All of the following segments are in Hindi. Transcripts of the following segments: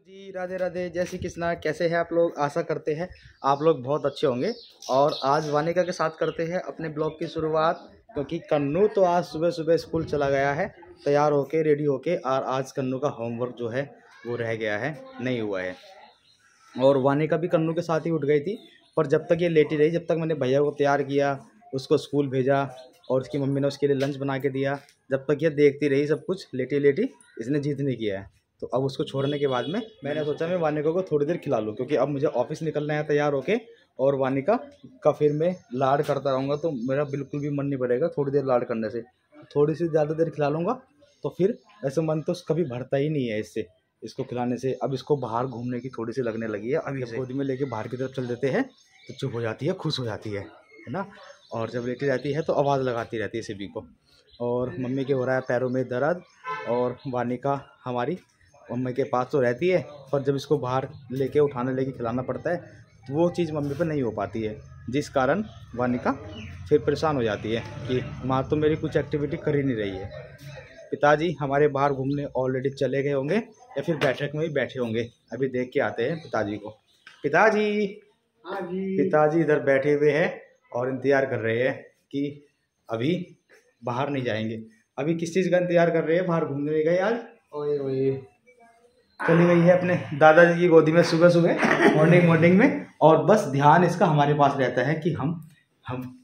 जी राधे राधे, जय श्री कृष्णा। कैसे हैं आप लोग? आशा करते हैं आप लोग बहुत अच्छे होंगे। और आज वानिका के साथ करते हैं अपने ब्लॉग की शुरुआत, क्योंकि कन्नू तो आज सुबह सुबह स्कूल चला गया है तैयार होके रेडी होके। और आज कन्नू का होमवर्क जो है वो रह गया है, नहीं हुआ है। और वानिका भी कन्नू के साथ ही उठ गई थी, पर जब तक ये लेटी रही, जब तक मैंने भैया को तैयार किया, उसको स्कूल भेजा और उसकी मम्मी ने उसके लिए लंच बना के दिया, जब तक ये देखती रही सब कुछ लेटी लेटी, इसने जिद नहीं किया है। तो अब उसको छोड़ने के बाद में मैंने सोचा मैं वानिका को थोड़ी देर खिला लूँ, क्योंकि अब मुझे ऑफिस निकलना है तैयार होके। और वानिका का फिर मैं लाड करता रहूँगा तो मेरा बिल्कुल भी मन नहीं भरेगा थोड़ी देर लाड करने से। थोड़ी सी ज़्यादा देर खिला लूँगा तो फिर ऐसे मन तो कभी भरता ही नहीं है इससे, इसको खिलाने से। अब इसको बाहर घूमने की थोड़ी सी लगने लगी है। अभी गोदी में लेके बाहर की तरफ चल देते हैं तो चुप हो जाती है, खुश हो जाती है ना। और जब लेटी रहती है तो आवाज़ लगाती रहती है सभी को। और मम्मी के हो रहा है पैरों में दर्द, और वानिका हमारी मम्मी के पास तो रहती है, पर जब इसको बाहर लेके उठाने लेके खिलाना पड़ता है तो वो चीज़ मम्मी पर नहीं हो पाती है, जिस कारण वानिका फिर परेशान हो जाती है कि माँ तो मेरी कुछ एक्टिविटी कर ही नहीं रही है। पिताजी हमारे बाहर घूमने ऑलरेडी चले गए होंगे या फिर बैठक में ही बैठे होंगे। अभी देख के आते हैं पिताजी को। पिताजी, हाँ जी। पिताजी इधर बैठे हुए हैं और इंतज़ार कर रहे हैं कि अभी बाहर नहीं जाएंगे। अभी किस चीज़ का इंतज़ार कर रहे हैं? बाहर घूमने नहीं गए आज? ओए ओए, चली गई है अपने दादाजी की गोदी में सुबह सुबह मॉर्निंग में। और बस ध्यान इसका हमारे पास रहता है कि हम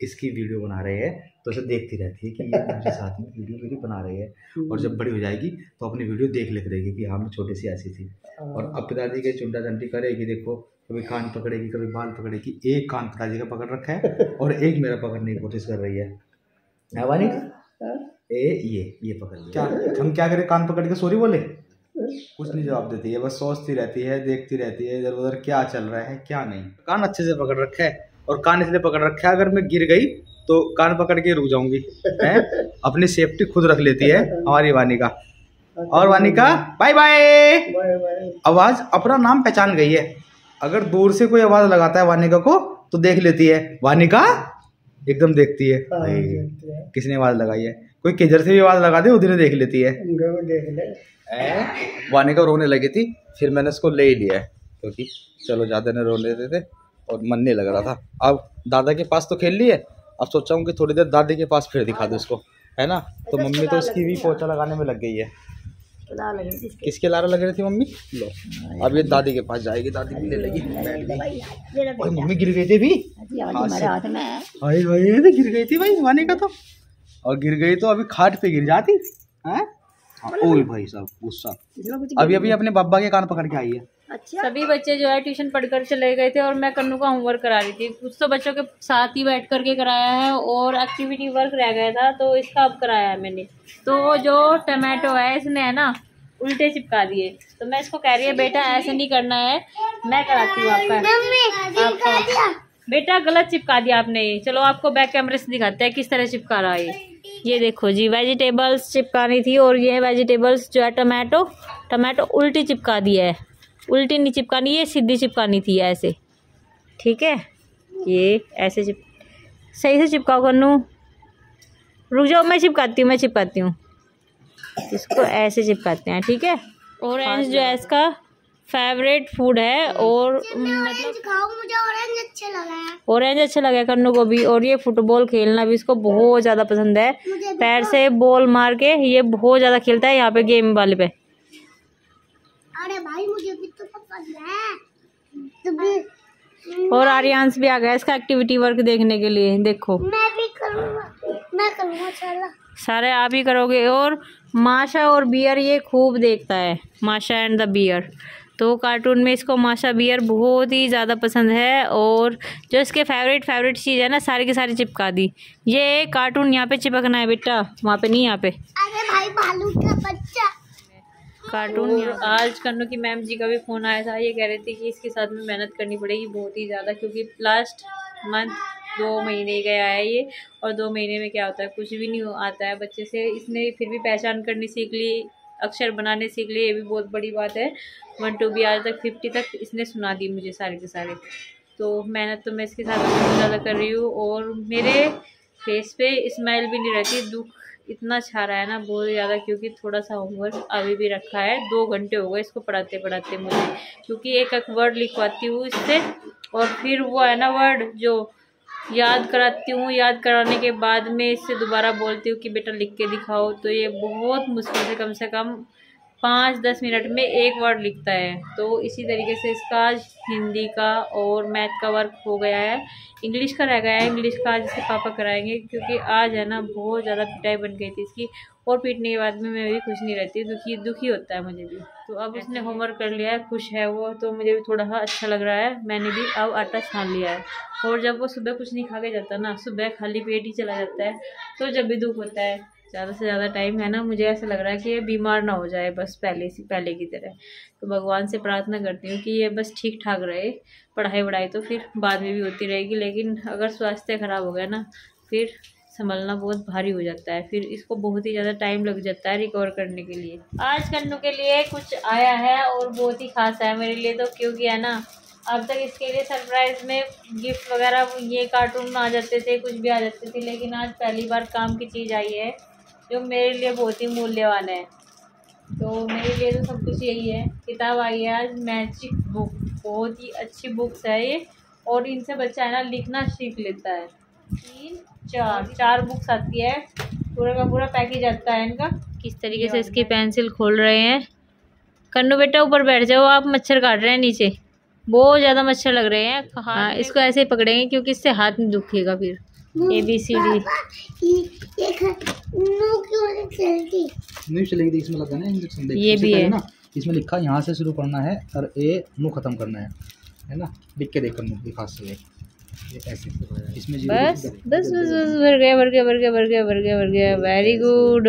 इसकी वीडियो बना रहे हैं, तो इसे देखती रहती है कि ये मुझे साथ में वीडियो मेरी बना रही है। और जब बड़ी हो जाएगी तो अपनी वीडियो देख लेती रहेगी कि हाँ मैं छोटी सी ऐसी थी। और अब पिताजी के चुंटा चंटी करेगी, देखो कभी कान पकड़ेगी कभी बाल पकड़ेगी। एक कान पिताजी का पकड़ रखा है और एक मेरा पकड़ने की कोशिश कर रही है। वानिका ये पकड़ लिया। हम क्या करें? कान पकड़ के सॉरी बोले? कुछ नहीं जवाब देती है, बस सोचती रहती है, देखती रहती है इधर उधर क्या चल रहा है क्या नहीं। कान अच्छे से पकड़ रखा है, और कान इसलिए पकड़ रखा है अगर मैं गिर गई तो कान पकड़ के रुक जाऊंगी। अपनी सेफ्टी खुद रख लेती है हमारी वानिका। और वानिका बाय बाय। आवाज अपना नाम पहचान गई है। अगर दूर से कोई आवाज लगाता है वानिका को तो देख लेती है। वानिका एकदम देखती है किसने आवाज लगाई है। कोई किधर से भी आवाज लगा दे उधर देख लेती है। वानिका रोने लगी थी, फिर मैंने उसको ले ही लिया है, क्योंकि चलो ज़्यादा ने रोने देते और मन नहीं लग रहा था। अब दादा के पास तो खेल लिए, अब सोचा हूँ कि थोड़ी देर दादी के पास फिर दिखा दो उसको, है ना। तो मम्मी तो उसकी भी पोछा लगाने में लग गई है। किसके लारा लग रही थी मम्मी? लो अब ये दादी के पास जाएगी, दादी भी ले लेगी। मम्मी गिर गई थी भी, गिर गई थी भाई वानिका तो। और गिर गई तो अभी खाट पे गिर जाती है। ओए भाई साहब गुस्सा। अभी अपने बाबा के कान पकड़ के आई है। अच्छा। सभी बच्चे जो है ट्यूशन पढ़कर चले गए थे और मैं कन्नू का होमवर्क करा रही थी। कुछ तो बच्चों के साथ ही बैठ करके कराया है और एक्टिविटी वर्क रह गया था तो इसका अब कराया है मैंने। तो जो टमाटो है इसने है ना उल्टे चिपका दिए, तो मैं इसको कह रही है बेटा ऐसे नहीं करना है, मैं कराती हूँ आपका। बेटा गलत चिपका दिया आपने। चलो आपको बैक कैमरे से दिखाते हैं किस तरह चिपका रहा है। ये देखो जी, वेजिटेबल्स चिपकानी थी और ये वेजिटेबल्स जो है टमाटो उल्टी चिपका दिया है। उल्टी नहीं चिपकानी, ये सीधी चिपकानी थी ऐसे, ठीक है। ये ऐसे सही से चिपकाओ कन्नू। रुक जाओ, मैं चिपकाती हूँ। इसको ऐसे चिपकाते हैं, ठीक है। ऑरेंज जो है इसका फेवरेट फूड है और मतलब मुझे ऑरेंज अच्छा लगा है। ऑरेंज अच्छा लगा कन्नू को भी। और ये फुटबॉल खेलना भी इसको बहुत ज़्यादा पसंद है, पैर से बॉल मार के ये बहुत ज़्यादा खेलता है यहाँ पे गेम वाले पे। अरे भाई मुझे भी तो पसंद है। और आर्यांश भी आ गया इसका एक्टिविटी वर्क देखने के लिए। देखो मैं भी करूँगा चलो। सारे आप ही करोगे। और माशा और बियर ये खूब देखता है, माशा एंड द बियर। तो कार्टून में इसको माशा बियर बहुत ही ज़्यादा पसंद है और जो इसके फेवरेट चीज़ है ना सारी की सारी चिपका दी। ये कार्टून यहाँ पे चिपकना है बेटा, वहाँ पे नहीं, यहाँ पे। अरे भाई भालू का बच्चा कार्टून। आज कन्नू की मैम जी का भी फ़ोन आया था, ये कह रहे थे कि इसके साथ में मेहनत करनी पड़ेगी बहुत ही ज़्यादा, क्योंकि लास्ट मंथ 2 महीने गया है ये। और 2 महीने में क्या होता है, कुछ भी नहीं आता है बच्चे से। इसने फिर भी पहचान करनी सीख ली, अक्षर बनाने सीख लिए, ये भी बहुत बड़ी बात है। 1 to भी आज तक 50 तक इसने सुना दी मुझे सारे के सारे। तो मेहनत तो मैं इसके साथ बहुत ज़्यादा कर रही हूँ और मेरे फेस पे स्माइल भी नहीं रहती, दुख इतना छा रहा है ना बहुत ज़्यादा, क्योंकि थोड़ा सा होमवर्क अभी भी रखा है। 2 घंटे हो गए इसको पढ़ाते पढ़ाते मुझे, क्योंकि एक एक वर्ड लिखवाती हूँ इससे और फिर वो है ना वर्ड जो याद कराती हूँ। याद कराने के बाद में इससे दोबारा बोलती हूँ कि बेटा लिख के दिखाओ। तो ये बहुत मुश्किल से कम 5-10 मिनट में एक वर्ड लिखता है। तो इसी तरीके से इसका आज हिंदी का और मैथ का वर्क हो गया है। इंग्लिश का रह गया है, इंग्लिश का आज इसे पापा कराएंगे, क्योंकि आज है ना बहुत ज़्यादा पिटाई बन गई थी इसकी। और पीटने के बाद में मैं भी खुश नहीं रहती, दुखी होता है मुझे भी। तो अब उसने होमवर्क कर लिया है, खुश है वो, तो मुझे भी थोड़ा सा अच्छा लग रहा है। मैंने भी अब आटा छान लिया है। और जब वो सुबह कुछ नहीं खा के जाता ना, सुबह खाली पेट ही चला जाता है, तो जब भी दुख होता है। ज़्यादा से ज़्यादा टाइम है ना, मुझे ऐसा लग रहा है कि ये बीमार ना हो जाए बस पहले की तरह। तो भगवान से प्रार्थना करती हूँ कि ये बस ठीक ठाक रहे। पढ़ाई वढ़ाई तो फिर बाद में भी होती रहेगी, लेकिन अगर स्वास्थ्य खराब हो गया ना, फिर संभलना बहुत भारी हो जाता है। फिर इसको बहुत ही ज़्यादा टाइम लग जाता है रिकवर करने के लिए। आज कन्नू के लिए कुछ आया है और बहुत ही खास है मेरे लिए, तो क्योंकि है ना अब तक इसके लिए सरप्राइज में गिफ्ट वगैरह ये कार्टून आ जाते थे, कुछ भी आ जाते थे, लेकिन आज पहली बार काम की चीज़ आई है जो मेरे लिए बहुत ही मूल्यवान है। तो मेरे लिए तो सब कुछ यही है। किताब आई है आज, मैजिक बुक, बहुत ही अच्छी बुक्स है ये, और इनसे बच्चा है ना लिखना सीख लेता है। 4 बुक्स आती है, पूरा का पूरा पैकेज आता है इनका। किस तरीके से इसकी पेंसिल खोल रहे हैं। कन्नू बेटा ऊपर बैठ जाओ, आप मच्छर काट रहे हैं नीचे, बहुत ज़्यादा मच्छर लग रहे हैं। हाँ, इसको ऐसे ही पकड़ेंगे क्योंकि इससे हाथ नहीं दुखेगा। फिर ABCD नहीं चलेगी, इसमें लगा ना इंजेक्शन। ये भी है ना, इसमें लिखा यहाँ से शुरू करना है और ए मुँह खत्म करना है ना। लिख के देखकर मुँह दिखा से ऐसे इसमें बस भर गया। Very good.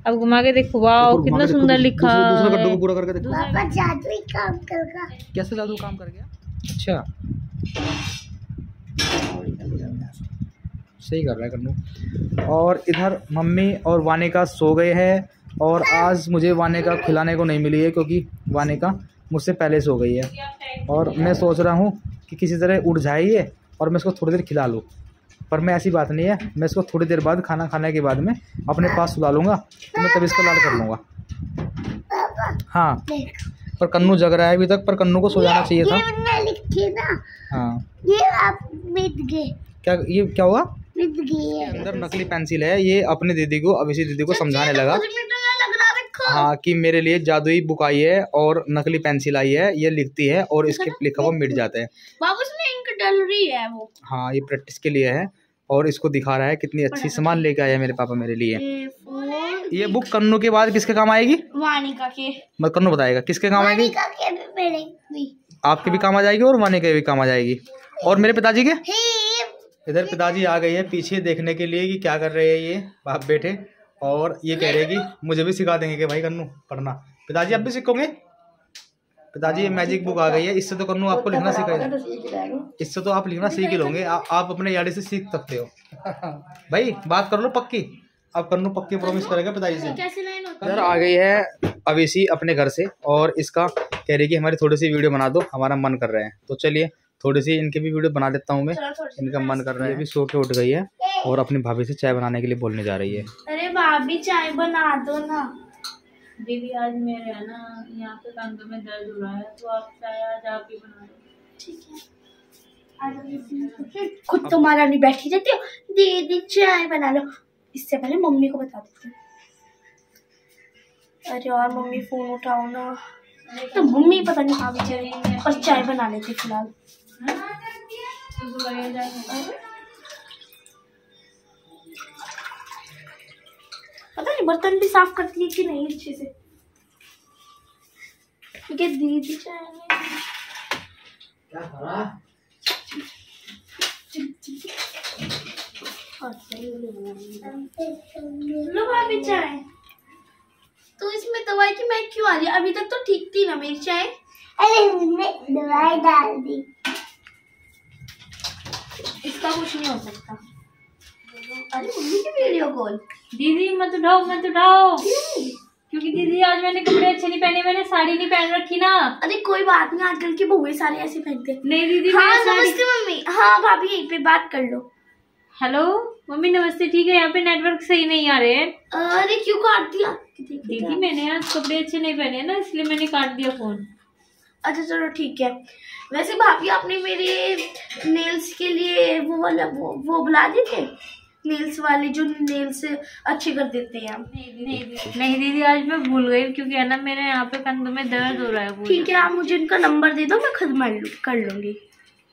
अब घुमा के देखो, वाह कितना सुंदर लिखा है। दूसरा गड्ढे को पूरा करके देखो। पापा जादुई काम कर गया। कैसे जादू काम कर गया? अच्छा, सही कर रहा है कन्नू। और इधर मम्मी और वानिका सो गए हैं, और आज मुझे वानिका खिलाने को नहीं मिली है क्योंकि वानिका मुझसे पहले सो गई है। और मैं सोच रहा हूँ कि किसी तरह उठ जाए ये और मैं इसको थोड़ी देर खिला लूँ, पर मैं ऐसी बात नहीं है, मैं इसको थोड़ी देर बाद खाना खाने के बाद में अपने पास सुला लूँगा, तो मैं तब इसका लाड कर लूँगा। हाँ, पर कन्नू जग रहा है अभी तक, पर कन्नू को सो जाना चाहिए था। हाँ, ये आप मिट गए। क्या ये क्या हुआ? मिट गए। अंदर नकली पेंसिल है, ये अपनी दीदी को, अब इसी दीदी को समझाने लगा हाँ कि मेरे लिए जादुई बुक आई है और नकली पेंसिल आई है, ये लिखती है और इसके लिखा हुआ मिट जाता है। बाबू उसमें इंक डल रही है वो। हाँ, ये प्रैक्टिस के लिए है और इसको दिखा रहा है कितनी अच्छी सामान लेके आया है मेरे पापा मेरे लिए। ये बुक कन्नू के बाद किसके काम आएगी? वानिका के। मत कन्नू बताएगा किसके काम आएगी। वानिका के भी, मेरे भी। आपके भी काम आ जाएगी और वानिका के भी काम आ जाएगी, और मेरे पिताजी के। इधर पिताजी आ गई है पीछे देखने के लिए कि क्या कर रहे हैं ये बाप बेटे, और ये कह रहे हैं कि मुझे भी सिखा देंगे कि भाई कन्नू पढ़ना। पिताजी आप भी सीखोगे? पिताजी ये मैजिक बुक आ गई है, इससे तो कन्नू आपको लिखना सिखाएगा, इससे तो आप लिखना सीख ही लोगे। आप अपने यारी से सीख सकते हो भाई, बात कर लो पक्की। अब कन्नू पक्की प्रॉमिस करेगा पिताजी से। इधर आ गई है अवेशी अपने घर से, और इसका कह रही कि हमारी थोड़ी सी वीडियो बना दो, हमारा मन कर रहा है। तो चलिए थोड़ी सी इनकी भी वीडियो बना देता हूँ मैं, इनका मन कर रहा है। ये भी सो के उठ गई है और अपनी भाभी से चाय बनाने के लिए बोलने जा रही है। अरे भाभी चाय बना दो ना। दीदी आज मेरे है ना यहाँ पे कंधों में दर्द हो रहा है, तो आप चाय आज आप ही बना दो। ठीक है, खुद तुम्हारा नहीं बैठी रहती हो। दीदी चाय बना लो। इससे पहले मम्मी को बता देती हूँ। अरे यार मम्मी फोन उठाओ ना, तो मम्मी पता नहीं कहाँ भी चली है, और चाय बना लेती फिलहाल। पता नहीं बर्तन भी साफ करती है कि नहीं अच्छे से, क्योंकि दीदी चाय लो भाभी चाय। तो इसमें दवाई की महक क्यों आ रही है? अभी तक तो ठीक थी ना मेरी चाय। अरे उसने दवाई डाल दी। इसका कुछ नहीं हो सकता। अरे मम्मी की वीडियो कॉल। दीदी मत उठाओ क्योंकि दीदी आज मैंने कपड़े अच्छे नहीं पहने, मैंने साड़ी नहीं पहन रखी ना। अरे कोई बात नहीं, आजकल के बहुएं सारे ऐसे पहनते। नहीं दीदी। हाँ नमस्ते मम्मी। हाँ भाभी यहीं पे बात कर लो। हेलो मम्मी नमस्ते। ठीक है, यहाँ पे नेटवर्क सही नहीं आ रहे हैं। अरे क्यों काट दिया? दीदी मैंने आज कपड़े अच्छे नहीं पहने ना, इसलिए मैंने काट दिया फोन। अच्छा चलो ठीक है। वैसे भाभी आपने मेरे नेल्स के लिए वो वाला वो बुला दिए थे, नेल्स वाले जो नेल्स अच्छे कर देते हैं। नहीं दीदी आज मैं भूल गई, क्योंकि है ना मेरे यहाँ पे कंधों में दर्द हो रहा है। ठीक है, आप मुझे इनका नंबर दे दो, मैं खुद कर लूंगी।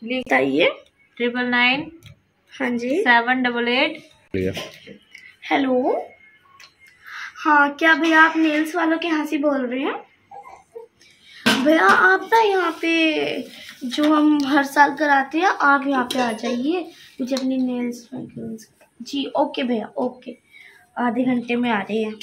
बताइए। 999। हाँ जी। 788। हेलो, हाँ क्या भैया आप नेल्स वालों के यहाँ से बोल रहे हैं? भैया आप ना यहाँ पे जो हम हर साल कराते हैं, आप यहाँ पे आ जाइए, मुझे अपनी नेल्स। जी ओके भैया, ओके, आधे घंटे में आ रहे हैं।